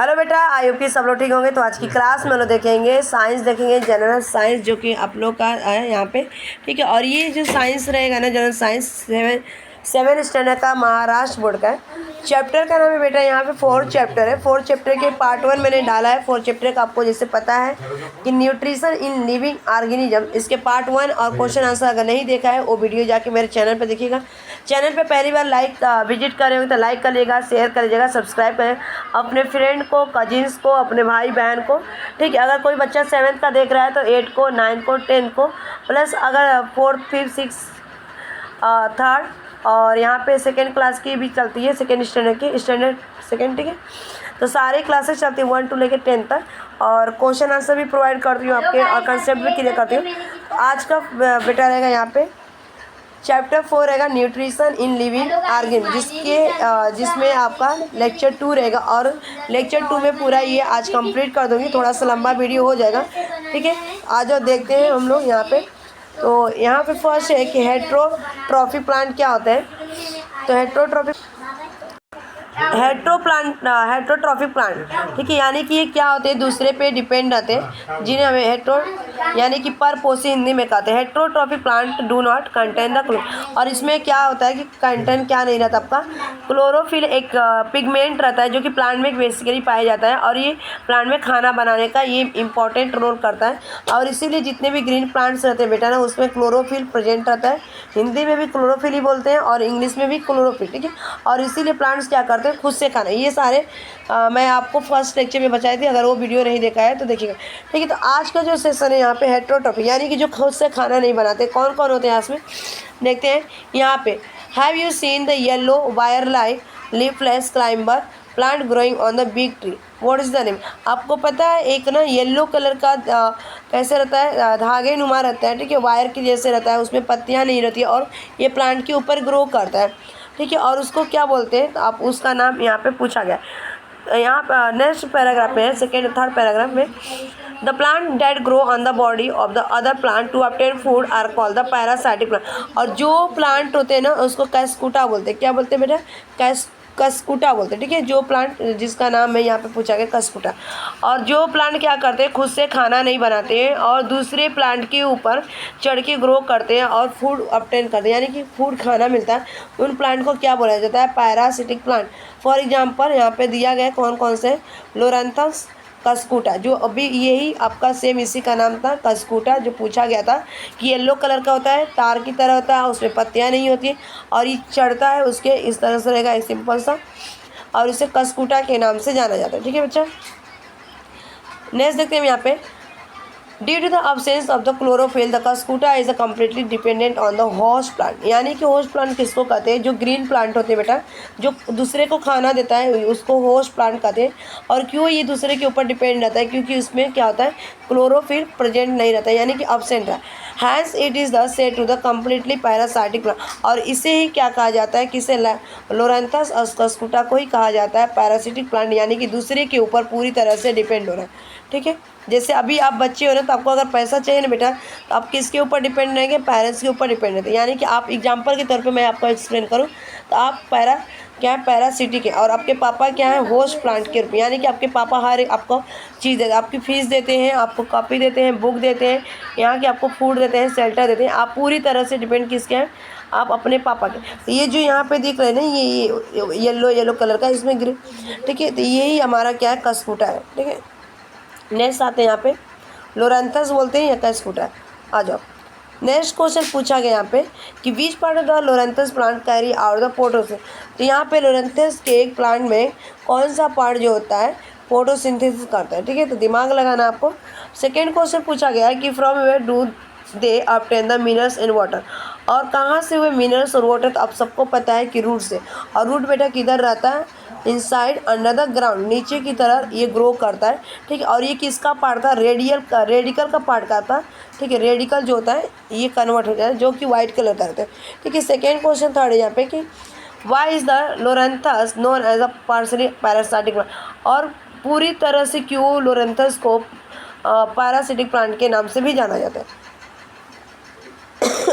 Hello बेटा, I hope कि सब लोग ठीक होंगे। तो आज की क्लास में लोग देखेंगे साइंस, देखेंगे जनरल साइंस जो कि आप लोग का है यहाँ पे, ठीक है। और ये जो साइंस रहेगा ना, जनरल साइंस सेवन स्टैंडर्ड का महाराष्ट्र बोर्ड का है। चैप्टर का नाम है बेटा यहाँ पे 4 चैप्टर है। 4 चैप्टर के पार्ट 1 मैंने डाला है। 4 चैप्टर का आपको जैसे पता है कि न्यूट्रिशन इन लिविंग ऑर्गेनिज्म, इसके पार्ट 1 और क्वेश्चन आंसर अगर नहीं देखा है वो वीडियो जाके मेरे चैनल पे देखिएगा। चैनल पे पहली बार विजिट कर रहे हो तो लाइक कर लीजिएगा, शेयर कर लीजिएगा, सब्सक्राइब करें अपने फ्रेंड को, कजिन्स को, अपने भाई बहन को, ठीक है। अगर कोई बच्चा 7th का देख रहा है तो 8 को, 9 को, 10 को, प्लस अगर 4th, 5th, 6th, 3rd और यहाँ पे 2nd क्लास की भी चलती है, 2nd स्टैंडर्ड की, स्टैंडर्ड 2nd, ठीक है। तो सारे क्लासेस चलती है 1 to लेकर 10 तक, और क्वेश्चन आंसर भी प्रोवाइड करती हूँ आपके, और कंसेप्ट भी क्लियर करती हूँ। आज का बेटा रहेगा यहाँ पे चैप्टर 4 रहेगा न्यूट्रिशन इन लिविंग ऑर्गेन, जिसमें आपका लेक्चर 2 रहेगा, और लेक्चर 2 में पूरा ये आज कंप्लीट कर दूँगी। थोड़ा सा लंबा वीडियो हो जाएगा, ठीक है। आज और देखते हैं हम लोग यहाँ पे। तो यहाँ पे फर्स्ट है कि हेट्रोट्रॉफी प्लांट क्या होता है। तो हेट्रोट्रॉफी प्लांट, ठीक है, यानी कि ये क्या होते हैं, दूसरे पे डिपेंड रहते हैं, जिन्हें हमें यानी कि परपोषी हिंदी में कहते हैं। Heterotrophy plant do not contain the chlorophyll, और इसमें क्या होता है कि कंटेंट क्या नहीं रहता आपका, क्लोरोफिल एक पिगमेंट रहता है जो कि प्लांट में बेसिकली पाया जाता है, और ये प्लांट में खाना बनाने का ये इंपॉर्टेंट रोल करता है। और इसीलिए जितने भी ग्रीन प्लांट्स रहते हैं बेटा ना, उसमें क्लोरोफिल प्रेजेंट रहता है। हिंदी में भी क्लोरोफिल ही बोलते हैं और इंग्लिश में भी क्लोरोफिल, ठीक है। और इसीलिए प्लांट्स क्या करते हैं, खुद से खाना। ये सारे मैं आपको फर्स्ट लेक्चर में बताई थी, अगर वो वीडियो नहीं देखा है तो देखिएगा, ठीक है। तो आज का जो सेशन है यहाँ पे हेट्रोट्रॉफी, यानी कि जो खुद से खाना नहीं बनाते, कौन कौन होते हैं इसमें देखते हैं। यहाँ पे have you seen the yellow wire like leafless climber plant growing on the big tree, what is the name. आपको पता है एक ना येलो कलर का कैसे रहता है, धागे नुमा रहता है, ठीक है, वायर के जैसे रहता है, उसमें पत्तियाँ नहीं रहती है, और ये प्लांट के ऊपर ग्रो करता है, ठीक है। और उसको क्या बोलते हैं, तो आप उसका नाम यहाँ पे पूछा गया। यहाँ पर नेक्स्ट पैराग्राफ में है, 2nd और 3rd पैराग्राफ में, the plant that grow on the body of the other plant to obtain food are called the parasitic plant. और जो प्लांट होते हैं ना उसको कैस्कुटा बोलते हैं। क्या बोलते हैं बेटा, कस्कुटा बोलते हैं, ठीक है। जो प्लांट जिसका नाम है यहाँ पे पूछा गया कस्कुटा। और जो प्लांट क्या करते हैं, खुद से खाना नहीं बनाते हैं और दूसरे प्लांट के ऊपर चढ़ के ग्रो करते हैं और फूड ऑब्टेन करते हैं, यानी कि फूड खाना मिलता है, उन प्लांट को क्या बोला जाता है, पैरासिटिक प्लांट। फॉर एग्जाम्पल यहाँ पे दिया गया कौन कौन से, लोरंथस कस्कुटा, जो अभी यही आपका सेम इसी का नाम था कस्कुटा, जो पूछा गया था कि येलो कलर का होता है, तार की तरह होता है, उसमें पत्तियां नहीं होती है, और ये चढ़ता है उसके इस तरह से रहेगा, सिंपल सा, और इसे कस्कुटा के नाम से जाना जाता है, ठीक है बच्चा। नेक्स्ट देखते हैं यहाँ पे, due to the absence of the chlorophyll the cuscuta is completely dependent on the host plant. यानी कि होस्ट प्लांट किसको कहते हैं, जो ग्रीन प्लांट होते हैं बेटा, जो दूसरे को खाना देता है उसको होस्ट प्लांट कहते हैं। और क्यों ये दूसरे के ऊपर डिपेंड रहता है, क्योंकि उसमें क्या होता है, क्लोरोफिल प्रेजेंट नहीं रहता है, यानी कि अब्सेंट है। Hence it is the said to the completely parasitic plant, और इसे ही क्या कहा जाता है, किसे, लोरंथस कस्कुटा को ही कहा जाता है पैरासिटिक प्लांट, यानी कि दूसरे के ऊपर पूरी तरह से डिपेंड हो रहा है, ठीक है। जैसे अभी आप बच्चे हो ना, तो आपको अगर पैसा चाहिए ना बेटा, तो आप किसके ऊपर डिपेंड रहेंगे, पेरेंट्स के ऊपर डिपेंड रहते हैं। यानी कि आप एग्जांपल के तौर पे मैं आपको एक्सप्लेन करूं, तो आप क्या है, पैरासिटिक है, और आपके पापा क्या है, होस्ट प्लांट के रूप में, यानी कि आपके पापा हर एक आपको चीज़ देते हैं, आपकी फीस देते हैं, आपको कॉपी देते हैं, बुक देते हैं, यहाँ के आपको फूड देते हैं, शेल्टर देते हैं। आप पूरी तरह से डिपेंड किसके हैं, आप अपने पापा के। तो ये जो यहाँ पे दिख रहे हैं ना, ये येलो कलर का, इसमें ग्रीन, ठीक है, तो यही हमारा क्या है, कस्कुटा है, ठीक है। नेक्स्ट आते हैं यहाँ पे, लोरंथस बोलते हैं या कस्कुटा, आ जाओ। नेक्स्ट क्वेश्चन पूछा गया यहाँ पे कि which part of the loranthus plant carry out the photosynthesis. तो यहाँ पे लोरंथस के एक प्लांट में कौन सा पार्ट जो होता है फोटोसिंथेसिस करता है, ठीक है, तो दिमाग लगाना आपको। 2nd क्वेश्चन पूछा गया है कि from where do they obtain the minerals and water, और कहाँ से हुए मिनरल्स और वाटर, तो आप सबको पता है कि रूट से। और रूट बेटा किधर रहता है, इनसाइड अंडर द ग्राउंड, नीचे की तरह ये ग्रो करता है, ठीक है। और ये किसका पार्ट था, रेडिकल का पार्ट का था, ठीक है। रेडिकल जो होता है ये कन्वर्ट हो जाता है, जो कि वाइट कलर का रहता है, ठीक है। 2nd क्वेश्चन 3rd यहाँ पे कि why is the loranthus known as a partially parasitic plant, और पूरी तरह से क्यों लोरंथस को पैरासिटिक प्लांट के नाम से भी जाना जाता है,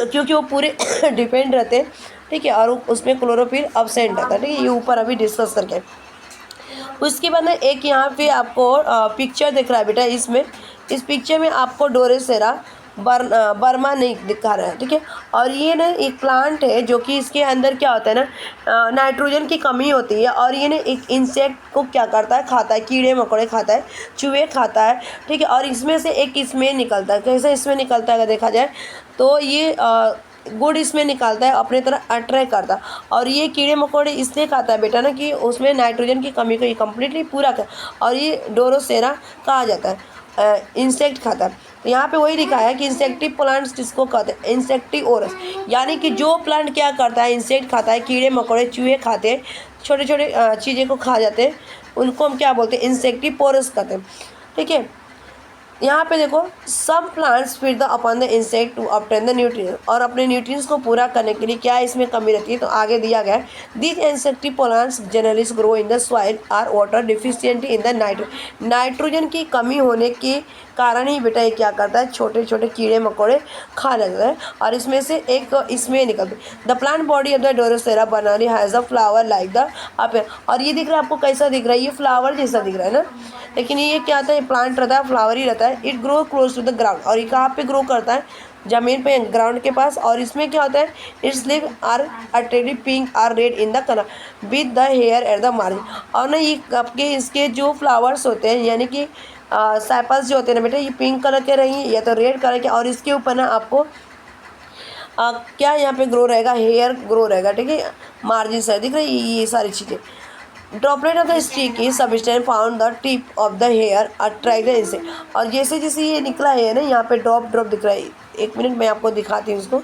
क्योंकि वो पूरे डिपेंड रहते हैं, ठीक है, और उसमें क्लोरोफिल अब्सेंट रहता है, ठीक है। ये ऊपर अभी डिस्कस करके उसके बाद में एक यहाँ पे आपको पिक्चर दिख रहा है बेटा, इसमें इस पिक्चर में आपको डोरोसेरा बर्मा नहीं दिखा रहा है, ठीक है। और ये ना एक प्लांट है जो कि इसके अंदर क्या होता है ना, नाइट्रोजन की कमी होती है और ये ना एक इंसेक्ट को क्या करता है, खाता है, कीड़े मकोड़े खाता है, चूहे खाता है, ठीक है। और इसमें से एक इसमें निकलता है, कैसे इसमें निकलता है अगर देखा जाए तो ये गुड इसमें निकालता है, अपने तरह अट्रैक्ट करता है। और ये कीड़े मकोड़े इसलिए खाता है बेटा ना कि उसमें नाइट्रोजन की कमी को ये कम्प्लीटली पूरा कर, और ये डोरोसेरा कहा जाता है, इंसेक्ट खाता है। तो यहाँ पे वही लिखा है कि इंसेक्टिव प्लांट्स किसको कहते हैं, इंसेक्टिवोरस, यानी कि जो प्लांट क्या करता है, इंसेक्ट खाता है, कीड़े मकोड़े चूहे खाते हैं, छोटे छोटे चीज़ें को खा जाते हैं, उनको हम क्या बोलते हैं, इंसेक्टिवोरस कहते हैं, ठीक है। यहाँ पे देखो, some plants feed the upon the insect to obtain the nutrients, और अपने न्यूट्रिएंट्स को पूरा करने के लिए क्या इसमें कमी रहती है, तो आगे दिया गया है, these insectivorous plants generally grow in the soil are water deficient in the nitrogen की कमी होने के कारण ही बेटा ये क्या करता है, छोटे छोटे कीड़े मकोड़े खा लेता है। और इसमें से एक इसमें निकलते, the plant body of the drosera बनाली has a flower like the appear, और ये दिख रहा है आपको कैसा दिख रहा है, ये फ्लावर जैसा दिख रहा है ना, लेकिन ये क्या होता है, प्लांट रहता है, फ्लावर ही रहता है। It grow close to the ground, और ये कहाँ पे ग्रो करता है, ज़मीन पे, ग्राउंड के पास। और इसमें क्या होता है, its leave are attractive pink or red in the colour with the hair at the margin, और ना ये आपके इसके जो फ्लावर्स होते हैं यानी कि सेपल्स जो होते हैं ना बेटा, ये पिंक कलर के रहेंगे या तो रेड कलर के, और इसके ऊपर ना आपको क्या यहाँ पे ग्रो रहेगा, हेयर ग्रो रहेगा, ठीक है, मार्जिन से दिख रही है ये सारी चीज़ें। Droplet of the stick is substance found the tip of the hair attract the insect, और जैसे जैसे ये निकला है ना, यहाँ पे ड्रॉप ड्रॉप दिख रहा है, एक मिनट मैं आपको दिखाती हूँ इसको।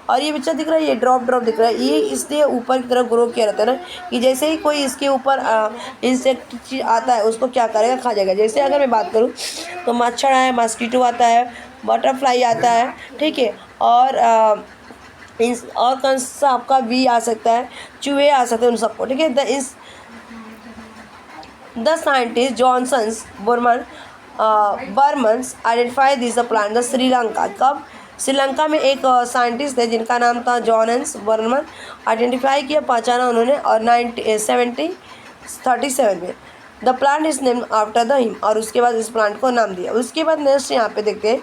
और ये बच्चा दिख रहा है, ये ड्रॉप ड्रॉप दिख रहा है, ये इसलिए ऊपर की तरफ ग्रो किया रहता है ना, कि जैसे ही कोई इसके ऊपर इंसेक्ट आता है उसको क्या करेगा, खा जाएगा। जैसे अगर मैं बात करूँ तो मच्छर है, मस्कीटो आता है, बटरफ्लाई आता है, ठीक है, और कौन सा आपका बी आ सकता है, चूहे आ सकते हैं, उन सबको, ठीक है। The scientist Johnsons Burmans identify this the plant the Sri Lanka, कब, श्रीलंका में एक साइंटिस्ट थे जिनका नाम था जॉनस बर्मन, आइडेंटिफाई किया, पहचाना उन्होंने, और 1737 में the plant is named after the him, और उसके बाद इस प्लांट को नाम दिया। उसके बाद नेक्स्ट यहाँ पे देखते हैं,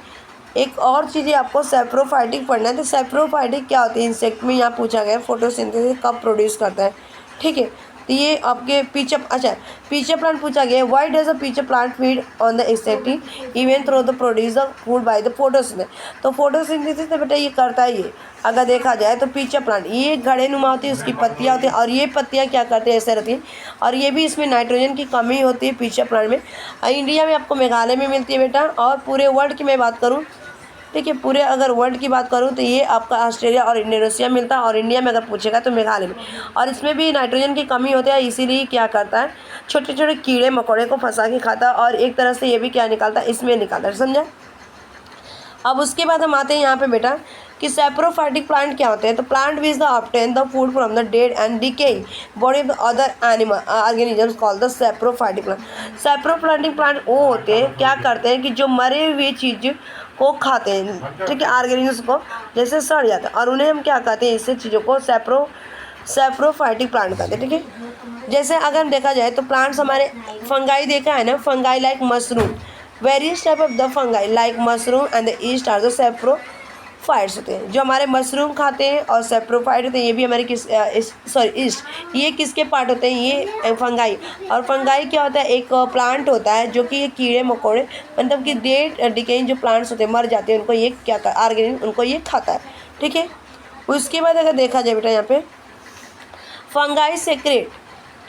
एक और चीज़ें आपको सेप्रोफाइटिक पढ़ना है। तो सेप्रोफाइटिक क्या होती है, इंसेक्ट में यहाँ पूछा गया फोटोसिंथेसिस कब प्रोड्यूस करता है, ठीक है। तो ये आपके पीछे, अच्छा पीछे प्लांट पूछा गया, why does a pitcher plant feed on the insect even though the produce the food by the photosynthesis, तो फोटोसिंथेसिस तो बेटा ये करता है, ये अगर देखा जाए तो पीछे प्लांट ये घड़े नुमा होती है, उसकी पत्तियाँ होती हैं, और ये पत्तियाँ क्या करते हैं, ऐसे रहती हैं, और ये भी इसमें नाइट्रोजन की कमी होती है पीछे प्लांट में। इंडिया में आपको मेघालय में मिलती है बेटा, और पूरे वर्ल्ड की मैं बात करूँ, ठीक है, पूरे अगर वर्ल्ड की बात करूँ तो ये आपका ऑस्ट्रेलिया और इंडोनेशिया मिलता है, और इंडिया में अगर पूछेगा तो मेघालय में। और इसमें भी नाइट्रोजन की कमी होती है, इसीलिए क्या करता है, छोटे छोटे कीड़े मकोड़े को फंसा के खाता है, और एक तरह से ये भी क्या निकालता है, इसमें निकालता है, समझा। अब उसके बाद हम आते हैं यहाँ पे बेटा कि सेप्रोफाइटिक प्लांट क्या होते हैं। तो plant which the obtain the food from the dead and decaying body of the other animal organisms called the saprophytic plant. Saprophytic plant वो होते हैं, क्या करते हैं कि जो मरे हुए चीज़ को खाते हैं, ठीक है, ऑर्गेनिजम्स को, जैसे सड़ जाता है, और उन्हें हम क्या कहते हैं, इससे चीज़ों को सेप्रोफाइटिक प्लांट कहते हैं, ठीक है। जैसे अगर देखा जाए तो प्लांट्स हमारे फंगाई देखा है ना, fungi like mushroom, various type of the fungi like mushroom and the yeast are the saprophytes होते हैं, जो हमारे मशरूम खाते हैं और सेप्रोफाइट होते हैं, ये भी हमारे ईस्ट, ये किसके पार्ट होते हैं, ये फंगाई। और फंगाई क्या होता है, एक प्लांट होता है जो कि ये कीड़े मकोड़े, मतलब कि डेड डिकेइंग जो प्लांट्स होते हैं, मर जाते हैं, उनको ये क्या ऑर्गेनिज्म उनको ये खाता है, ठीक है। उसके बाद अगर देखा जाए बेटा यहाँ पे फंगाई सेक्रेट,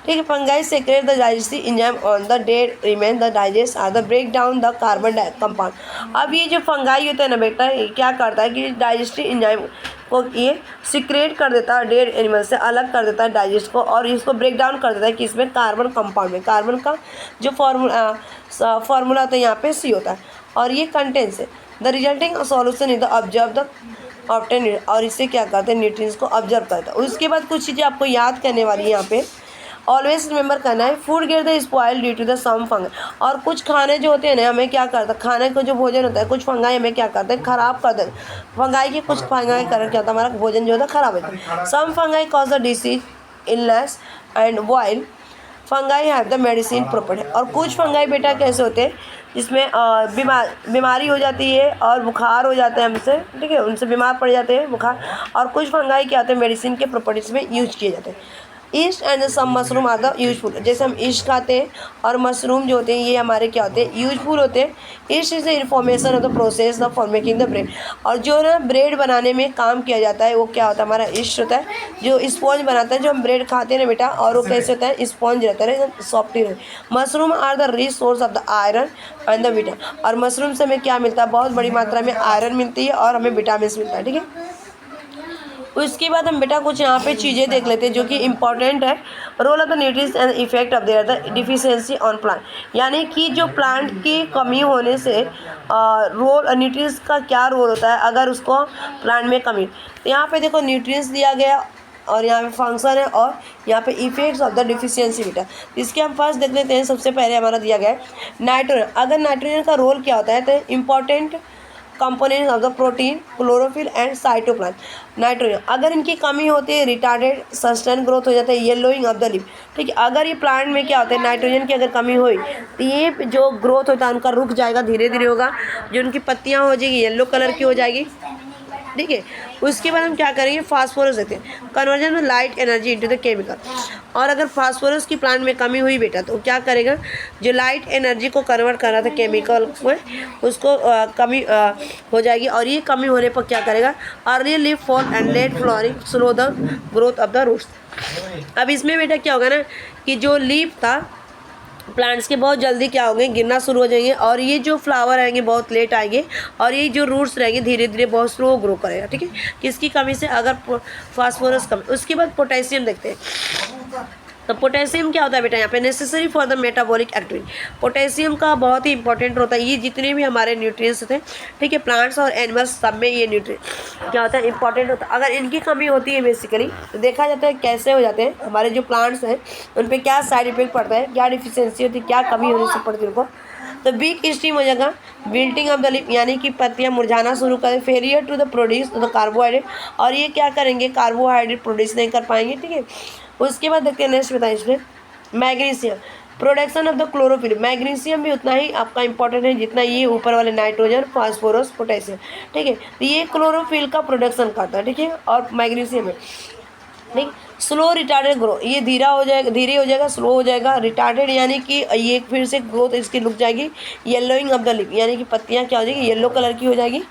ठीक है, fungi secrete the digestive enzyme on the dead remain the digest or the break down the carbon compound. अब ये जो फंगाई होता है ना बेटा, ये क्या करता है कि डाइजेस्टिव एंजाइम को ये सिक्रेट कर देता है, डेड एनिमल से अलग कर देता है डाइजेस्ट को, और इसको ब्रेक डाउन कर देता है कि इसमें कार्बन कंपाउंड में, कार्बन का जो फार्मूला होता है यहाँ पे सी होता है, और ये कंटेंट्स है the resulting solution is the observe the obtain, और इससे क्या करते हैं, न्यूट्रिएंट्स को ऑब्जर्व करता है। उसके बाद कुछ चीज़ें आपको याद करने वाली है यहाँ पे, ऑलवेज रिमेंबर करना है, food get the spoil due to the some fungi, और कुछ खाने जो होते हैं ना हमें क्या करता है, खाने को जो भोजन होता है, कुछ फंगाई हमें क्या करते हैं, ख़राब कर देते हैं, फंगाई के कुछ फंगाई कारण क्या होता है, हमारा भोजन जो होता है ख़राब होता है। Some fungi cause the disease illness and while fungi have the medicine property. और कुछ फंगाई बेटा कैसे होते हैं जिसमें बीमारी हो जाती है और बुखार हो जाता है हमसे, ठीक है, उनसे बीमार पड़ जाते हैं बुखार। और कुछ फंगाई क्या होते हैं मेडिसिन के प्रॉपर्टीज़ में यूज किए जाते हैं। Yeast and some mushroom are the useful. जैसे हम ईस्ट खाते हैं और मशरूम जो होते हैं ये हमारे क्या होते हैं यूजफुल होते हैं। East is the information of the process of for making the bread. और जो ना ब्रेड बनाने में काम किया जाता है वो क्या होता है हमारा ईस्ट होता है, जो स्पॉन्ज बनाता है। जो हम ब्रेड खाते हैं ना बेटा और वो कैसे होता है स्पॉन्ज रहता है, सॉफ्टी रहता है। Mushroom are the rich source of the iron and the vitamin. और मशरूम से हमें क्या मिलता है बहुत बड़ी मात्रा में आयरन मिलती है और हमें विटामिन मिलता है, ठीक है। उसके बाद हम बेटा कुछ यहाँ पे चीज़ें देख लेते हैं जो कि इम्पॉर्टेंट है। Role of the nutrients and effect of their the deficiency on plant. यानी कि जो प्लांट की कमी होने से रोल न्यूट्रिएंट्स का क्या रोल होता है अगर उसको प्लांट में कमी। तो यहाँ पे देखो न्यूट्रिएंट्स दिया गया और यहाँ पे फंक्शन है और यहाँ पे इफेक्ट्स ऑफ द डिफिशियंसी बेटा। इसके हम फर्स्ट देख लेते हैं। सबसे पहले हमारा दिया गया है नाइट्रोजन। अगर नाइट्रोजन का रोल क्या होता है तो important components of the protein chlorophyll and cytoplasm. Nitrogen अगर इनकी कमी होती है रिटार्डेड सस्टेन ग्रोथ हो जाता है येलोइंग ऑफ द लीफ, ठीक है। अगर ये प्लांट में क्या होता है नाइट्रोजन की अगर कमी हुई तो ये जो ग्रोथ होता है उनका रुक जाएगा, धीरे धीरे होगा। जो उनकी पत्तियाँ हो जाएगी येलो कलर की हो जाएगी, ठीक है। उसके बाद हम क्या करेंगे फास्फोरस देते हैं conversion of light energy into the chemical. और अगर फास्फोरस की प्लांट में कमी हुई बेटा तो क्या करेगा जो लाइट एनर्जी को कन्वर्ट कर रहा था केमिकल में उसको कमी हो जाएगी। और ये कमी होने पर क्या करेगा early leaf fall and late flowering slow the growth of the roots. अब इसमें बेटा क्या होगा ना कि जो लीफ था प्लांट्स के बहुत जल्दी क्या होंगे गिरना शुरू हो जाएंगे और ये जो फ्लावर आएंगे बहुत लेट आएंगे और ये जो रूट्स रहेंगे धीरे धीरे बहुत स्लो ग्रो करेगा, ठीक है। किसकी कमी से अगर फास्फोरस कमी। उसके बाद पोटेशियम देखते हैं। तो पोटेशियम क्या होता है बेटा यहाँ पे necessary for the metabolic activity. Potassium का बहुत ही इंपॉर्टेंट होता है। ये जितने भी हमारे न्यूट्रिएंट्स होते हैं, ठीक है, प्लांट्स और एनिमल्स सब में ये न्यूट्रिएंट क्या होता है इंपॉर्टेंट होता है। अगर इनकी कमी होती है बेसिकली तो देखा जाता है कैसे हो जाते हैं हमारे जो प्लांट्स हैं उन पर क्या साइड इफेक्ट पड़ता है, क्या डिफिशियंसी होती है, क्या कमी होने से पड़ती है उनको। तो वीक स्टीम हो जाएगा विल्टिंग ऑफ द लीफ यानी कि पत्तियाँ मुरझाना शुरू करें। Failure to the produce the carbohydrate और ये क्या करेंगे कार्बोहाइड्रेट प्रोड्यूस नहीं कर पाएंगे, ठीक है। उसके बाद देखते हैं नेक्स्ट बताएं इसमें magnesium production of the chlorophyll. Magnesium भी उतना ही आपका इंपॉर्टेंट है जितना ये ऊपर वाले नाइट्रोजन फास्फोरस पोटेशियम, ठीक है। तो ये क्लोरोफिल का प्रोडक्शन करता है, ठीक है। और मैग्नीशियम है ठीक। स्लो रिटार्डेड ग्रो ये धीरे हो जाएगा स्लो हो जाएगा। रिटार्डेड यानी कि ये फिर से ग्रोथ इसकी रुक जाएगी। येलोइंग ऑफ द लीफ यानी कि पत्तियाँ क्या हो जाएगी येलो कलर की हो जाएगी,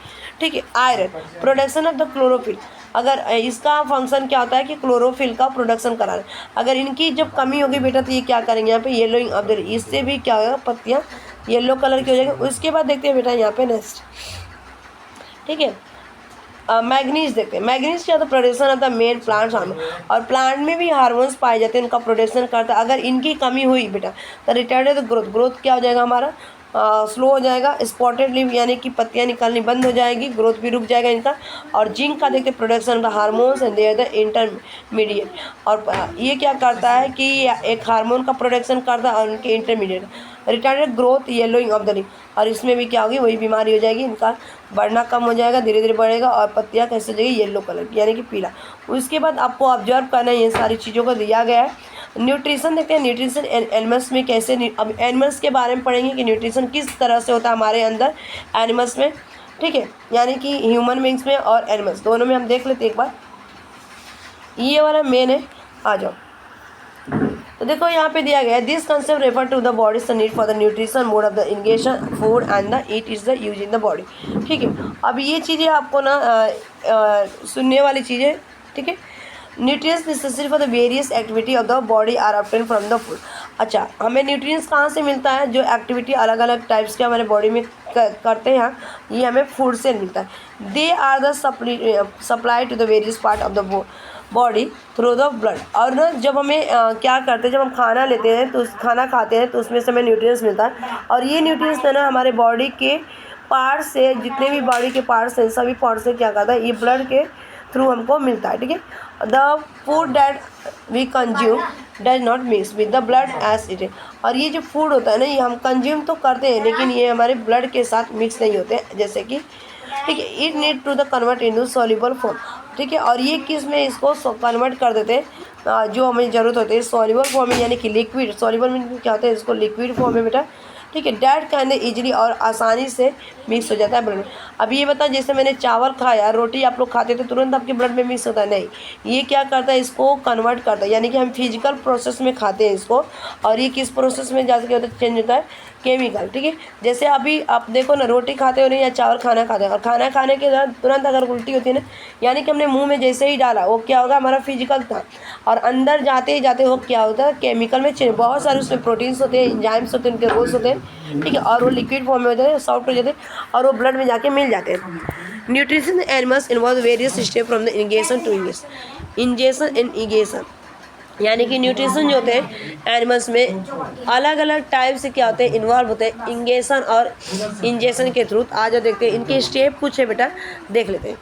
ठीक है। Iron production of the chlorophyll अगर इसका फंक्शन क्या होता है कि क्लोरोफिल का प्रोडक्शन कराना। अगर इनकी जब कमी होगी बेटा तो ये क्या करेंगे यहाँ पे येलोइंग ऑफ द लीफ इससे भी क्या होगा पत्तियाँ येलो कलर की हो जाएगी। उसके बाद देखते हैं बेटा यहाँ पे नेक्स्ट, ठीक है, मैग्नीज देखते हैं। मैग्नीज क्या होता है production of the main plants hormone. और प्लांट में भी हार्मोन्स पाए जाते हैं उनका प्रोडक्शन करता है। अगर इनकी कमी हुई बेटा तो रिटार्डेड ग्रोथ क्या हो जाएगा हमारा स्लो हो जाएगा। स्पॉटेड लीफ यानी कि पत्तियाँ निकलनी बंद हो जाएगी, ग्रोथ भी रुक जाएगा इनका। और जिंक का देखते production of the hormones and their the intermediate. और ये क्या करता है कि एक हार्मोन का प्रोडक्शन करता है और उनके intermediate. Retarded growth yellowing of the leaf और इसमें भी क्या होगी वही बीमारी हो जाएगी, इनका बढ़ना कम हो जाएगा, धीरे धीरे बढ़ेगा और पत्तियाँ कैसे हो जाएगी येलो कलर की यानी कि पीला। उसके बाद आपको ऑब्जर्व करना है ये सारी चीज़ों को दिया गया है। न्यूट्रिशन देखते हैं न्यूट्रिशन एनिमल्स में कैसे। अब एनिमल्स के बारे में पढ़ेंगे कि न्यूट्रिशन किस तरह से होता है हमारे अंदर एनिमल्स में, ठीक है, यानी कि ह्यूमन बींग्स में और एनिमल्स दोनों में। हम देख लेते एक बार। ये वाला मेन है, आ जाओ। तो देखो यहाँ पे दिया गया है this concept refer to the body need for the nutrition mode of the ingestion food and the eat is the use in the body, ठीक है। अब ये चीज़ें आपको ना सुनने वाली चीज़ें, ठीक है। Nutrients necessary for the various activity of the body are obtain from the food. अच्छा, हमें न्यूट्रिएंट्स कहाँ से मिलता है जो एक्टिविटी अलग अलग टाइप्स के हमारे बॉडी में करते हैं ये हमें फूड से मिलता है। They are the supply to the various part of the body through the blood. और ना जब हमें क्या करते हैं जब हम खाना लेते हैं तो खाना खाते हैं तो उसमें से हमें न्यूट्रिएंट्स मिलता है। और ये न्यूट्रिएंट्स है ना हमारे बॉडी के पार्ट्स से जितने भी बॉडी के पार्ट्स हैं सभी पार्ट्स से क्या करता है ये ब्लड के थ्रू हमको मिलता है, ठीक है। The food that we consume does not mix with the blood as it. और ये जो फूड होता है ना ये हम कंज्यूम तो करते हैं लेकिन ये हमारे ब्लड के साथ मिक्स नहीं होते, जैसे कि, ठीक है, it need to the convert into soluble form, ठीक है। और ये किस में इसको कन्वर्ट कर देते हैं जो हमें ज़रूरत होती है सॉल्युबल फॉर्म में, यानी कि लिक्विड, सॉल्युबल में क्या होता है, इसको लिक्विड फॉर्म में बेटा, ठीक है, डैट कैन इजीली और आसानी से मिक्स हो जाता है ब्लड में। अब ये बता, जैसे मैंने चावल खाया, रोटी आप लोग खाते तो तुरंत आपके ब्लड में मिक्स होता है, नहीं, ये क्या करता है, इसको कन्वर्ट करता है, यानी कि हम फिजिकल प्रोसेस में खाते हैं इसको, और ये किस प्रोसेस में जाके होता है, चेंज होता है, केमिकल, ठीक है। जैसे अभी आप देखो ना, रोटी खाते हो नहीं या चावल खाना खाते हैं, और खाना खाने के बाद तुरंत अगर उल्टी होती है ना, यानी कि हमने मुंह में जैसे ही डाला वो क्या होगा, हमारा फिजिकल था, और अंदर जाते ही जाते वो क्या होता है, केमिकल में चेंज, बहुत सारे उसमें प्रोटीन्स होते हैं, एंजाइम्स होते हैं, उनके रोल्स होते हैं, ठीक है, और वो लिक्विड फॉर्म में हो जाते हैं, सॉफ्ट हो जाते हैं, और वो ब्लड में जाके मिल जाते हैं। Nutrition animals involve various step from the ingestion to ingestion and ingestion, यानी कि न्यूट्रिशन जो होते हैं एनिमल्स में अलग अलग टाइप से क्या होते हैं, इन्वॉल्व होते हैं इंगेशन और इंजेशन के थ्रू। आज देखते हैं इनके स्टेप कुछ है बेटा, देख लेते हैं।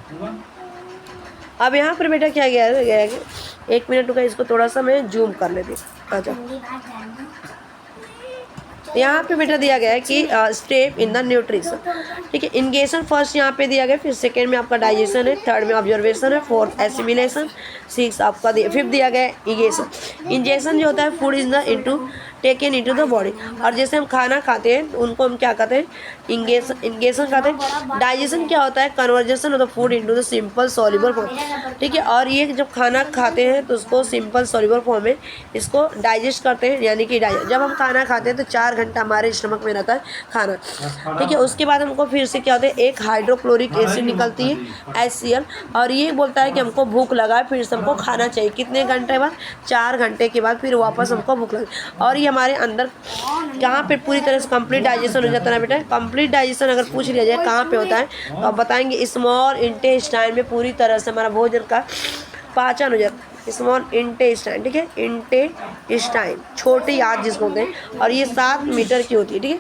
अब यहाँ पर बेटा क्या गया है, एक मिनट रुका, इसको थोड़ा सा मैं जूम कर लेती हूँ। अच्छा, यहाँ पे बेटा दिया गया है कि स्टेप इन द न्यूट्रिशन, ठीक है। इंगेशन फर्स्ट यहाँ पे दिया गया, फिर सेकेंड में आपका डाइजेशन है, थर्ड में ऑब्जर्वेशन है, फोर्थ एसिमिलेशन, सिक्स आपका फिफ्थ दिया गया है इंगेशन। इंजेक्शन जो होता है food is the into taken into the body, और जैसे हम खाना खाते हैं उनको हम क्या कहते हैं, इंगेशन कहते हैं। डाइजेशन क्या होता है, conversation of the food into the simple soluble form, ठीक है। और ये जब खाना खाते हैं तो उसको सिंपल सॉल्युबल फॉर्म में इसको डाइजेस्ट करते हैं, यानी कि जब हम खाना खाते हैं तो 4 घंटा हमारे स्टमक में रहता है खाना, ठीक है। उसके बाद हमको फिर से क्या होता है, एक हाइड्रोक्लोरिक एसिड निकलती है HCl, और ये बोलता है कि हमको भूख लगा है, फिर से हमको खाना चाहिए, कितने घंटे बाद, 4 घंटे के बाद फिर वापस हमको भूख लगे, और ये हमारे अंदर कहाँ पे पूरी तरह से कंप्लीट डाइजेशन हो जाता है ना बेटा। कंप्लीट डाइजेशन अगर पूछ लिया जाए कहाँ पे होता है, तो आप बताएंगे स्मॉल इंटेस्टाइन में पूरी तरह से हमारा भोजन का पाचन हो जाता है, स्मॉल इंटेस्टाइन, ठीक है, इंटेस्टाइन छोटी आंत जिसको बोलते हैं, और ये 7 मीटर की होती है, ठीक है।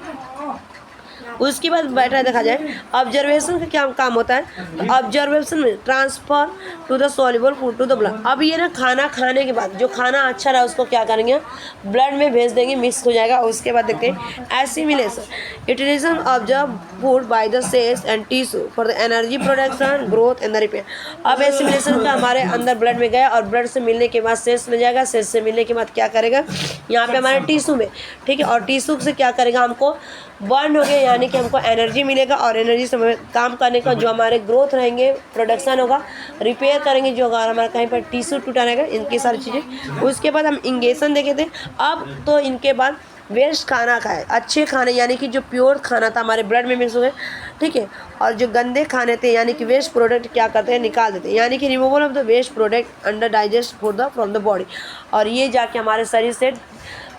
उसके बाद बैठा देखा जाए ऑब्जर्वेशन का क्या काम होता है, ऑब्जर्वेशन में transfer to the soluble food to the blood. अब ये ना खाना खाने के बाद जो खाना अच्छा रहा उसको क्या करेंगे, ब्लड में भेज देंगे, मिक्स हो जाएगा। उसके बाद देखते हैं assimilation, utilisation of the food by the cells and tissue for the energy production, growth and the repair. अब एसिमिलेशन का हमारे अंदर ब्लड में गया, और ब्लड से मिलने के बाद सेल्स में जाएगा, सेल्स से मिलने के बाद क्या करेगा, यहाँ पे हमारे टिश्यू में, ठीक है, और टिश्यू से क्या करेगा, हमको बर्न हो गया, यानी कि हमको एनर्जी मिलेगा, और एनर्जी से काम करने का जो हमारे ग्रोथ रहेंगे, प्रोडक्शन होगा, रिपेयर करेंगे जो अगर हमारा कहीं पर टिश्यू टूटा रहेगा, इनकी सारी चीज़ें। उसके बाद हम इंगेशन देखे थे। अब तो इनके बाद वेस्ट खाना खाए, अच्छे खाने यानी कि जो प्योर खाना था हमारे ब्लड में मिक्स हो गए, ठीक है, और जो गंदे खाने थे यानी कि वेस्ट प्रोडक्ट क्या करते हैं, निकाल देते हैं, यानी कि removal of the waste product under digest food from the body, और ये जाके हमारे शरीर से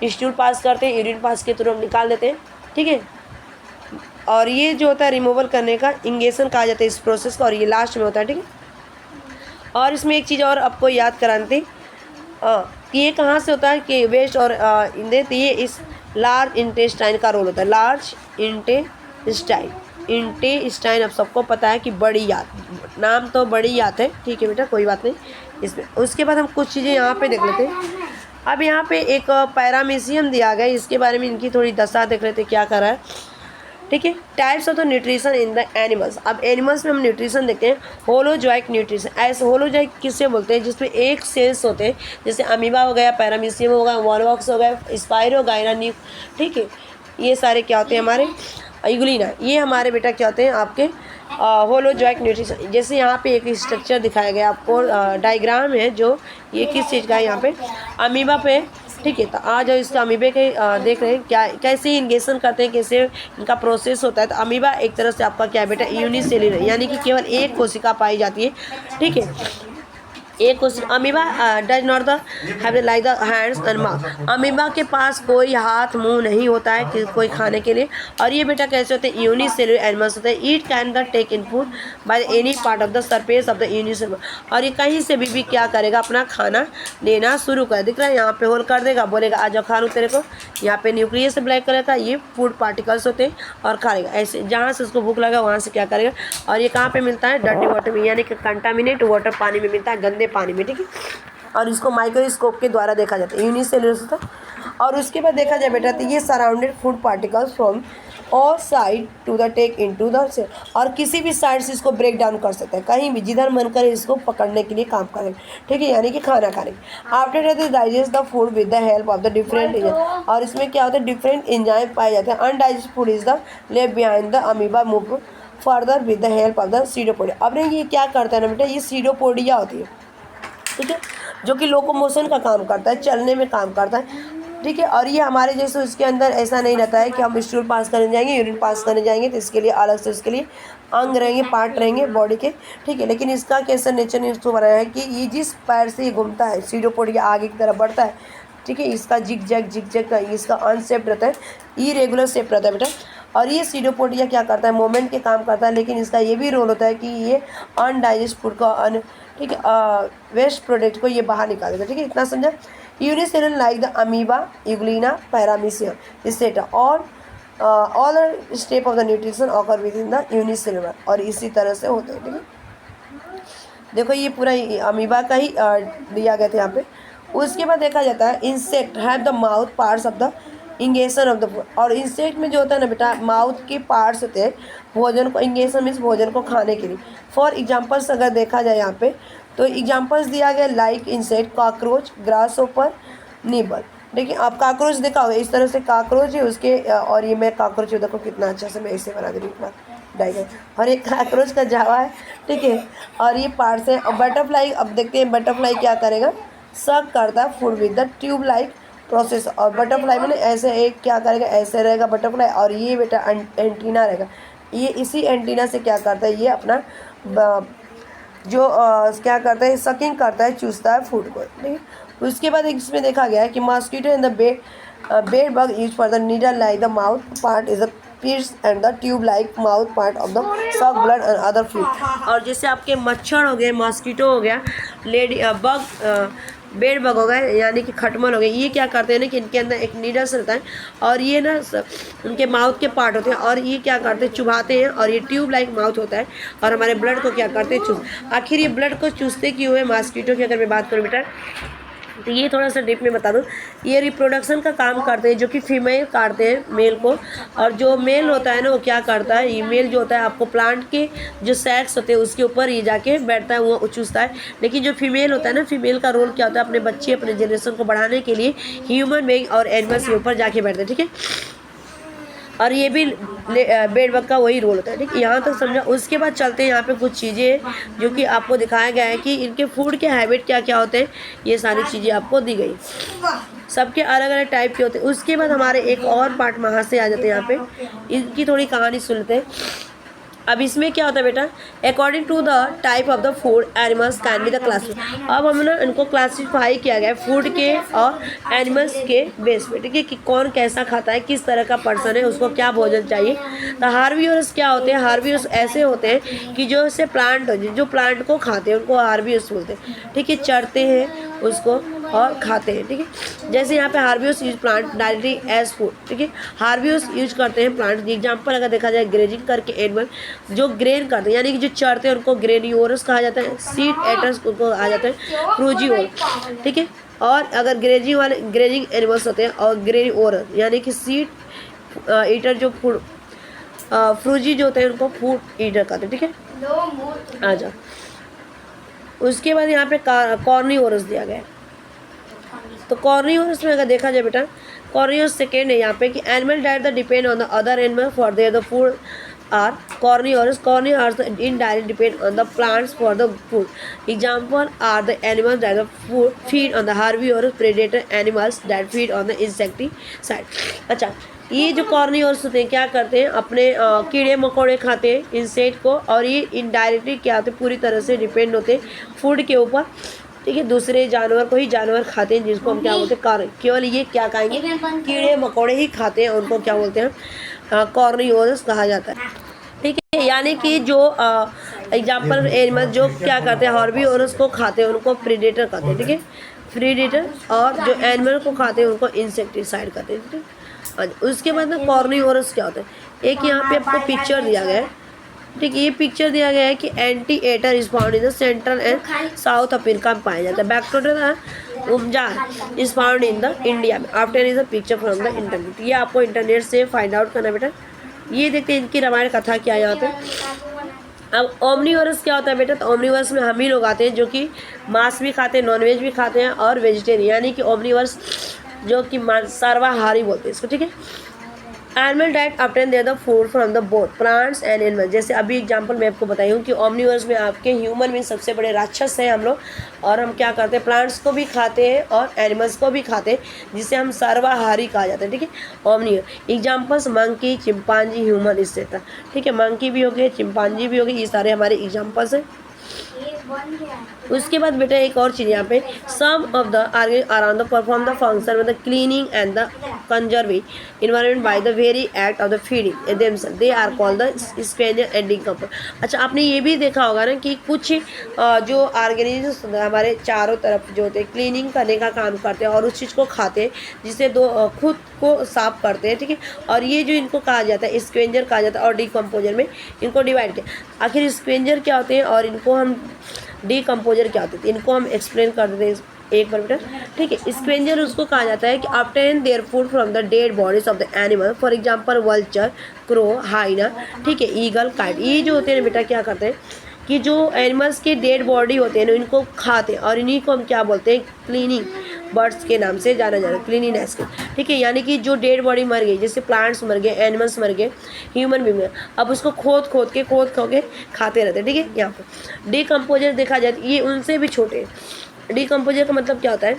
स्टूल पास करते हैं, यूरिन पास के थ्रू हम निकाल देते हैं, ठीक है। और ये जो होता है रिमूवल करने का इंगेशन कहा जाता है इस प्रोसेस का, और ये लास्ट में होता है, ठीक है। और इसमें एक चीज़ और आपको याद करानी थी कि ये कहाँ से होता है कि वेस्ट और इंदे, तो ये इस लार्ज इंटेस्टाइन का रोल होता है, लार्ज इंटेस्टाइन अब सबको पता है कि बड़ी याद, नाम तो बड़ी याद है, ठीक है बेटा, कोई बात नहीं इसमें। उसके बाद हम कुछ चीज़ें यहाँ पे देख लेते हैं। अब यहाँ पे एक पैरामीशियम दिया गया, इसके बारे में इनकी थोड़ी दशा देख लेते क्या कर रहा है, ठीक है। Types of the nutrition in the animals, अब एनिमल्स में हम न्यूट्रिशन देखते हैं। होलोजॉइक न्यूट्रिशन, ऐसे होलोजॉइक किससे बोलते हैं, जिसमें एक सेल्स होते हैं, जैसे अमीबा हो गया, पैरामीशियम हो गया, वॉलवॉक्स हो गया, स्पाइरोगाइरा, ठीक है, ये सारे क्या होते हैं हमारे इग्लिना, ये हमारे बेटा क्या होते हैं आपके होलोजॉइक न्यूट्रिशन। जैसे यहाँ पे एक स्ट्रक्चर दिखाया गया आपको, डायग्राम है जो ये किस चीज़ का है, यहाँ पे अमीबा पे, ठीक है। तो आज इसका अमीबे के देख रहे हैं क्या कैसे इंगेशन करते हैं, कैसे इनका प्रोसेस होता है। तो अमीबा एक तरह से आपका क्या बेटा यूनिसेल्युलर, यानी कि केवल एक कोशिका पाई जाती है, ठीक है, एक कोशिका। Amoeba does not the have like the hands and mouth, amoeba के पास कोई हाथ मुंह नहीं होता है कि कोई खाने के लिए। और ये बेटा कैसे होते हैं, यूनिसेल्युलर एनिमल्स होते हैं। It can the take in food by any part of the surface of the unicellular, और ये कहीं से भी क्या करेगा, अपना खाना लेना शुरू कर। दिख रहा है यहाँ पे होल कर देगा, बोलेगा आ जाओ खा लूँ तेरे को। यहाँ पे न्यूक्लियस से ब्लैक कलर का ये फूड पार्टिकल्स होते हैं, और खा लेगा ऐसे, जहाँ से उसको भूख लगा वहाँ से क्या करेगा। और ये कहाँ पे मिलता है, डर्टी वाटर में, यानी कि कंटामिनेट वाटर पानी में मिलता है, गंदे पानी में, ठीक है। और इसको माइक्रोस्कोप के द्वारा देखा जाता है, यूनिसेल्युलर होता है। और उसके बाद देखा जाए बेटा तो ये सराउंडेड फूड पार्टिकल्स फ्रॉम और side to the take into the cell, और किसी भी साइड से इसको ब्रेक डाउन कर सकते हैं, कहीं भी जिधर मन करे इसको पकड़ने के लिए काम करें, ठीक है, यानी कि खाना खाने। After that digest the food with the help of the different enzyme, और इसमें क्या होता है डिफरेंट इंजाइम पाए जाते हैं। अनडाइजेस्ट food is the left behind the amoeba move further with the help of the pseudopodia. अब ये क्या करता है ना बेटा, ये सीडोपोडिया होती है, ठीक है, जो कि लोकोमोशन का काम करता है, चलने में काम करता है, ठीक है। और ये हमारे जैसे उसके अंदर ऐसा नहीं रहता है कि हम स्टूल पास करने जाएंगे, यूरिन पास करने जाएंगे, तो इसके लिए अलग से उसके लिए अंग रहेंगे, पार्ट रहेंगे बॉडी के, ठीक है। लेकिन इसका कैसा नेचर ने इसको बनाया है कि ये जिस पैर से ये घूमता है, सीडोपोडिया आगे की तरफ बढ़ता है, ठीक है, इसका जिग जैग का इसका अनशेप रहता है, इरेगुलर शेप रहता है बेटा। और ये सीडोपोडिया क्या करता है, मोमेंट के काम करता है, लेकिन इसका ये भी रोल होता है कि ये अनडाइजेस्ट फूड को ठीक है वेस्ट प्रोडक्ट को ये बाहर निकाल देता है, ठीक है, इतना समझा। Unicellular like the amoeba, Euglena, paramecium etcetera all step of the nutrition occur with in the unicellular, और इसी तरह से होते हैं, ठीक है। देखो ये पूरा अमीबा का ही दिया गया था यहाँ पे। उसके बाद देखा जाता है insect have the mouth parts of the ingestion of the food, और इंसेक्ट में जो होता है ना बेटा माउथ के पार्ट्स होते हैं भोजन को, इंगेशन मीन्स भोजन को खाने के लिए। फॉर एग्जाम्पल्स अगर देखा जाए यहाँ पे तो एग्जाम्पल्स दिया गया लाइक इंसेक्ट, कॉकरोच, ग्रास ओपर, नीबल। देखिए आप कॉकरोच देखा होगा, इस तरह से कॉकरोच है उसके, और ये मैं कॉकरोच देखो कितना अच्छा से मैं इसे बना दे रही हूँ डायग्राम, और एक कॉकरोच का जावा है, ठीक है, और ये पार्ट्स हैं। और बटरफ्लाई, अब देखते हैं बटरफ्लाई क्या करेगा, सक करता है food with the tube like process, और बटरफ्लाई में क्या करेगा, ऐसे रहेगा बटरफ्लाई, और ये बेटा एंटीना रहेगा, ये इसी एंटीना से क्या करता है, ये अपना जो क्या करता है, सकिंग करता है, चूसता है फूड को, ठीक है। उसके बाद इसमें देखा गया है कि mosquito in the bed bug use for the needle like the mouth part is the pits and the tube like mouth part of the suck blood and other fluid. और जैसे आपके मच्छर हो गए, मॉस्किटो हो गया, लेडी बग बेड बग हो गए यानी कि खटमल हो गए, ये क्या करते हैं ना कि इनके अंदर एक नीडल्स रहता है, और ये ना उनके माउथ के पार्ट होते हैं, और ये क्या करते हैं चुभाते हैं, और ये ट्यूब लाइक माउथ होता है, और हमारे ब्लड को क्या करते हैं चूस। आखिर ये ब्लड को चूसते क्यों है मॉस्किटो की, अगर मैं बात करूँ बेटा तो ये थोड़ा सा डीप में बता दूँ। ये रिप्रोडक्शन का काम करते हैं, जो कि फीमेल काटते हैं मेल को, और जो मेल होता है ना वो क्या करता है, ये मेल जो होता है आपको प्लांट के जो सैक्स होते हैं उसके ऊपर ये जाके बैठता है, वो चूसता है। लेकिन जो फीमेल होता है ना, फीमेल का रोल क्या होता है, अपने बच्चे अपने जनरेशन को बढ़ाने के लिए ह्यूमन बीइंग और एनिमल्स के ऊपर जाके बैठते हैं, ठीक है। और ये भी बेड बग का वही रोल होता है, ठीक है, यहाँ तक समझा। उसके बाद चलते हैं यहाँ पे कुछ चीज़ें जो कि आपको दिखाया गया है कि इनके फूड के हैबिट क्या क्या होते हैं, ये सारी चीज़ें आपको दी गई, सबके अलग अलग टाइप के होते हैं। उसके बाद हमारे एक और पार्ट वहाँ से आ जाते हैं, यहाँ पे इनकी थोड़ी कहानी सुनते हैं। अब इसमें क्या होता है बेटा, according to the type of the food animals can be the classify. अब हम ना इनको क्लासीफाई किया गया है फूड के और एनिमल्स के बेस पे, ठीक है, कि कौन कैसा खाता है, किस तरह का पर्सन है, उसको क्या भोजन चाहिए। तो हार्बिवोरस क्या होते हैं, हार्बिवोरस ऐसे होते हैं कि जो से प्लांट जो प्लांट को खाते हैं उनको हार्बिवोरस बोलते हैं, ठीक है, चरते हैं उसको और खाते हैं, ठीक है। जैसे यहाँ पे herbivorous use plant directly as food, ठीक है, हार्बिवोरस यूज करते हैं प्लांट। एग्जाम्पल अगर देखा जाए ग्रेजिंग करके एनिमल जो ग्रेन करते हैं यानी कि जो चरते हैं उनको ग्रेनियोरस कहा जाता है, सीड एटर्स उनको कहा जाता है फ्रूजीओर, ठीक है। और अगर ग्रेजिंग एनिमल्स होते हैं और ग्रेनियोरस यानी कि सीड ईटर जो फूड फ्रूजी जो होते हैं उनको फूड ईटर कहते हैं, ठीक है। आ जाओ उसके बाद यहाँ पे कॉर्नियोरस दिया गया है। तो कॉर्नियोरस में अगर देखा जाए बेटा, कॉर्नियोरस सेकेंड है यहाँ पे कि animal diet the depend on the other animal for their the food are carnivorous. Carnivorous indirect depend on the plants for the food. Example are the animals that the food feed on the herbivorous predator animals that feed on the insecticide. अच्छा, ये जो कॉर्नियोरस होते हैं क्या करते हैं, अपने कीड़े मकोड़े खाते हैं इंसेक्ट को, और ये इनडायरेक्टली क्या होते हैं पूरी तरह से डिपेंड होते हैं फूड के ऊपर, ठीक है, दूसरे जानवर को ही जानवर खाते हैं जिसको हम क्या बोलते हैं केवल ये क्या खाएंगे, कीड़े मकोड़े ही खाते हैं, उनको क्या बोलते हैं कॉर्नियोरस कहा जाता है, ठीक है। यानी कि जो एग्जाम्पल एनिमल जो क्या करते हैं हार्बिवोरस को खाते हैं उनको प्रेडेटर कहते हैं, ठीक है, प्रेडेटर, और जो एनिमल को खाते हैं उनको इंसेक्टिसाइड कहते हैं, ठीक है। उसके बाद ना कॉर्नियोरस क्या होता है, एक यहाँ पे आपको पिक्चर दिया गया है, ठीक है, ये पिक्चर दिया गया है कि anteater is found in the central and south Africa में पाया जाता है। बैक्टीरिया उमजार is found in the India में। After is a picture from the internet. ये आपको इंटरनेट से फाइंड आउट करना बेटा, ये देखते हैं इनकी रामायण कथा क्या है यहाँ पे। अब ओमनीवर्स क्या होता है बेटा, तो ओमनीवर्स में हम ही लोग आते हैं जो कि मांस भी खाते हैं, नॉनवेज भी खाते हैं और वेजिटेरियन, यानी कि ओमनीवर्स जो कि सर्वाहारी बोलते हैं इसको, ठीक है। Animal diet obtain their the food from the both plants and animal. जैसे अभी एग्जांपल मैं आपको बताई हूँ कि ओमनीवर्स में आपके ह्यूमन में सबसे बड़े राक्षस हैं हम लोग, और हम क्या करते हैं, प्लांट्स को भी खाते हैं और एनिमल्स को भी खाते हैं, जिसे हम सर्वाहारी कहा जाता है, ठीक है। Omnivore examples monkey, chimpanzee, human etcetera, ठीक है। मंकी भी हो गए, चिंपांजी भी हो गए, ये सारे हमारे एग्जाम्पल्स हैं। उसके बाद बेटा एक और चीज़ यहाँ पे, some of the around the perform the function with the cleaning and the conserving environment by the very act of the feeding themselves, they are called the स्पेनियर एंड डिकम्पोज। अच्छा, आपने ये भी देखा होगा ना कि कुछ जो ऑर्गेनिजम्स हमारे चारों तरफ जो होते हैं क्लीनिंग करने का काम करते हैं और उस चीज़ को खाते हैं, जिससे खुद को साफ करते हैं, ठीक है। और ये जो इनको कहा जाता है स्क्वेंजर कहा जाता है, और डिकम्पोजर में इनको डिवाइड किया। आखिर स्क्वेंजर क्या होते हैं और इनको हम डिकम्पोजर क्या होते हैं, इनको हम एक्सप्लेन कर देते हैं एक बार बेटा, ठीक है। स्क्वेंजर उसको कहा जाता है कि obtain their food from the dead bodies of the animal, for example vulture, crow, hyena, ठीक है, ईगल, काइट। ये जो होते हैं बेटा क्या करते हैं कि जो एनिमल्स के डेड बॉडी होते हैं ना इनको खाते हैं, और इन्हीं को हम क्या बोलते हैं, क्लीनिंग बर्ड्स के नाम से जाना जाता है, क्लीनिनेस के, ठीक है। यानी कि जो डेड बॉडी मर गई, जैसे प्लांट्स मर गए, एनिमल्स मर गए, ह्यूमन भी मर, अब उसको खोद के खाते रहते हैं, ठीक है। यहाँ पर डिकम्पोजर देखा जाए तो ये उनसे भी छोटे हैं। डिकम्पोजर का मतलब क्या होता है,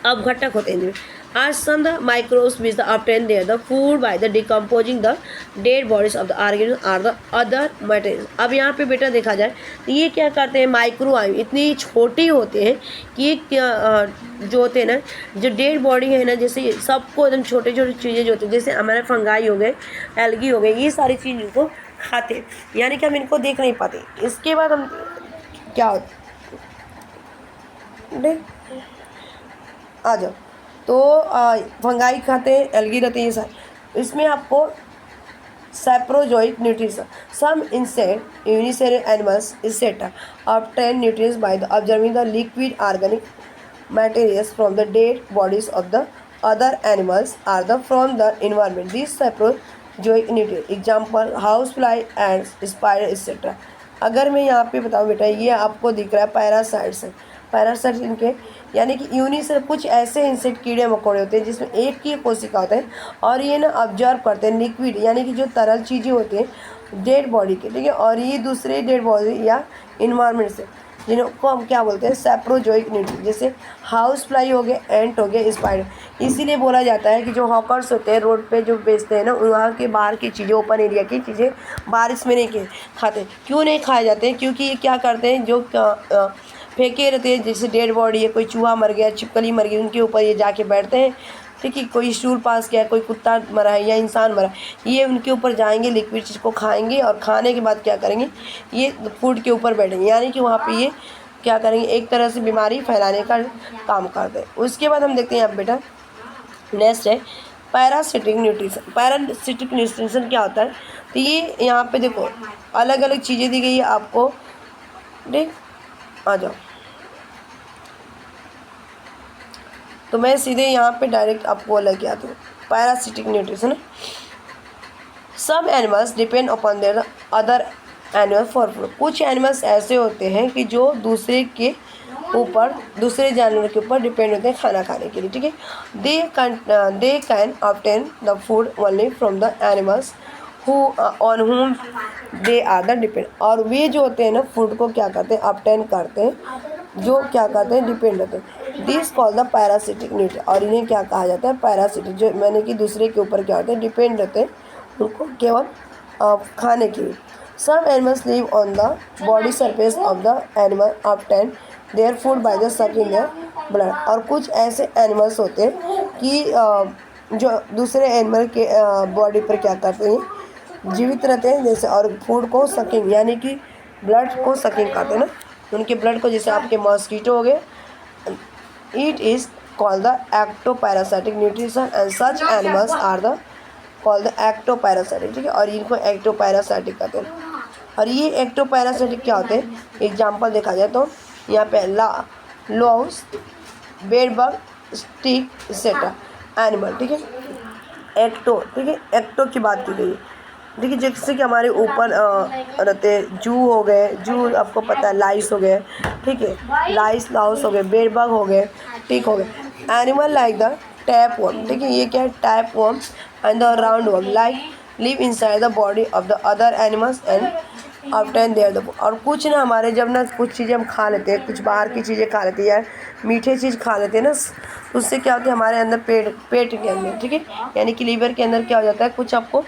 अब घटक होते हैं इनमें। As some the microbes which obtain there the food by the decomposing the dead bodies of the organisms are the other materials। अब यहाँ पे बेटा देखा जाए तो ये क्या करते हैं, माइक्रो आयु इतनी छोटी होते हैं कि जो होते हैं ना, जो डेड बॉडी है ना, जैसे सबको एकदम छोटे छोटे चीज़ें जो होती हैं, जैसे हमारे फंगाई हो गए, एल्गी हो गए, ये सारी चीज़ इनको खाते हैं, यानी कि हम इनको देख नहीं पाते। इसके बाद हम क्या होते आ जाओ, तो फंगाई खाते हैं, एल्गी रहते हैं, ये सारे। इसमें आपको saprozoic nutrition, some insect, unicellular animals etcetera obtain nutrients by the observing the liquid organic materials from the dead bodies of the other animals are the from the environment, this saprozoic nutrient example house fly and spider etcetera. अगर मैं यहाँ पे बताऊँ बेटा, ये आपको दिख रहा है पैरासाइट्स है, पैरासाइट्स इनके यानी कि यूनिसेलुलर कुछ ऐसे इंसेक्ट कीड़े मकोड़े होते हैं जिसमें एक की कोशिका होता है, और ये ना ऑब्जर्व करते हैं लिक्विड यानी कि जो तरल चीज़ें होती हैं डेड बॉडी के, ठीक है, और ये दूसरे डेड बॉडी या इन्वायरमेंट से, जिनको हम क्या बोलते हैं, सैप्रोजोइक न्यूट्रिएंट, जैसे हाउस फ्लाई हो गए, एंट हो गए, स्पाइडर। इसीलिए बोला जाता है कि जो हॉकर्स होते हैं रोड पे जो बेचते हैं ना, वहाँ के बाहर की चीज़ें, ओपन एरिया की चीज़ें बारिश में नहीं खाते। क्यों नहीं खाए जाते हैं, क्योंकि ये क्या करते हैं, जो फेंके रहते हैं, जैसे डेड बॉडी है, कोई चूहा मर गया, छिपकली मर गई, उनके ऊपर ये जाके बैठते हैं, ठीक है। कोई स्टूल पास किया, कोई कुत्ता मरा है या इंसान मरा है, ये उनके ऊपर जाएंगे, लिक्विड चीज़ को खाएंगे, और खाने के बाद क्या करेंगे, ये फूड के ऊपर बैठेंगे, यानी कि वहाँ पे ये क्या करेंगे, एक तरह से बीमारी फैलाने का काम करते हैं। उसके बाद हम देखते हैं यहाँ बेटा नेक्स्ट है पैरासिटिक न्यूट्रिशन। पैरासिटिक न्यूट्रिशन क्या होता है, तो ये यहाँ पे देखो अलग अलग चीज़ें दी गई है आपको, ठीक, आ जाओ। तो मैं सीधे यहाँ पे डायरेक्ट आपको लग गया हूँ। Parasitic nutrition, some animals depend upon their other animal for food. कुछ एनिमल्स ऐसे होते हैं कि जो दूसरे जानवर के ऊपर डिपेंड होते हैं खाना खाने के लिए, ठीक है। They can obtain the food only from the animals on हुम दे आर द डिपेंड। और वे जो होते हैं ना फूड को क्या करते हैं, ऑब्टेन करते हैं, जो क्या करते हैं, डिपेंड होते हैं। This call the parasitic nutrient, और इन्हें क्या कहा जाता है, पैरासिटिक, जो मैंने कि दूसरे के ऊपर क्या होते हैं, डिपेंड रहते हैं, उनको केवल खाने के लिए। Some animals live on the body surface of the animal obtain their food by the sucking their blood. और कुछ ऐसे एनिमल्स होते हैं कि जो दूसरे एनिमल के बॉडी पर क्या करते हैं, जीवित रहते हैं, जैसे, और फूड को सकिंग यानी कि ब्लड को सकिंग करते हैं ना, उनके ब्लड को, जैसे आपके मॉस्किटो हो गए। It is called the ectoparasitic nutrition and such animals are the called the ectoparasitic, ठीक है। और इनको एक्टोपैरासाइटिक कहते हैं। और ये एक्टोपैरासाइटिक क्या होते हैं, एग्जाम्पल देखा जाए तो यहाँ पे loss, bedbug, stick etcetera animal, ठीक है। एक्टो, ठीक है, एक्टो की बात की गई है। ठीक है। जैसे कि हमारे ऊपर रहते जू हो गए, जू आपको पता है, लाइस हो गए, ठीक है, लाउस हो गए, बेडबग हो गए, ठीक हो गए। Animal like the tapeworm, ठीक है, ये क्या है, tapeworm and the roundworm like live inside the body of the other animals and obtain their the. और कुछ ना हमारे जब ना कुछ चीज़ें हम खा लेते हैं, कुछ बाहर की चीज़ें खा लेते हैं या मीठे चीज़ खा लेते हैं ना, तो उससे क्या होता है हमारे अंदर पेट के अंदर, ठीक है, यानी कि लीवर के अंदर क्या हो जाता है, कुछ आपको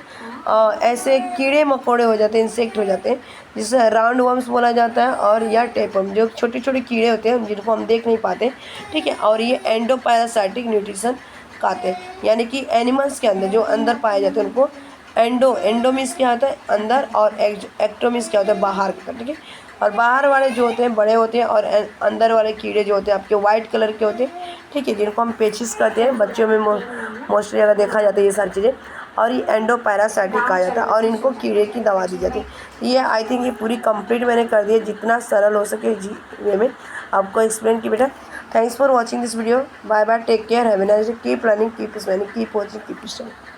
ऐसे कीड़े मकोड़े हो जाते हैं, इंसेक्ट हो जाते हैं, जिसे राउंड वर्म्स बोला जाता है, और या टेपवर्म, जो छोटे छोटे कीड़े होते हैं जिनको हम देख नहीं पाते, ठीक है। और ये एंडोपैरासाइटिक न्यूट्रिशन खाते हैं, यानी कि एनिमल्स के अंदर जो अंदर पाए जाते हैं उनको एंडो मीन्स क्या होता है अंदर, और एक्टो मीन्स क्या होता है बाहर की तरफ, ठीक है। और बाहर वाले जो होते हैं बड़े होते हैं, और अंदर वाले कीड़े जो होते हैं आपके वाइट कलर के होते हैं, ठीक है, जिनको हम पेचिस कहते हैं, बच्चों में मोस्टली अगर देखा जाता है ये सारी चीज़ें, और ये एंडोपैरासाइटिक कहा जाता है, और इनको कीड़े की दवा दी जाती है। ये आई थिंक ये पूरी कंप्लीट मैंने कर दी है, जितना सरल हो सके जी वे में आपको एक्सप्लेन की बेटा। Thanks for watching this video, bye bye, take care, have a nice day, keep running, keep smiling, keep watching, keep studying.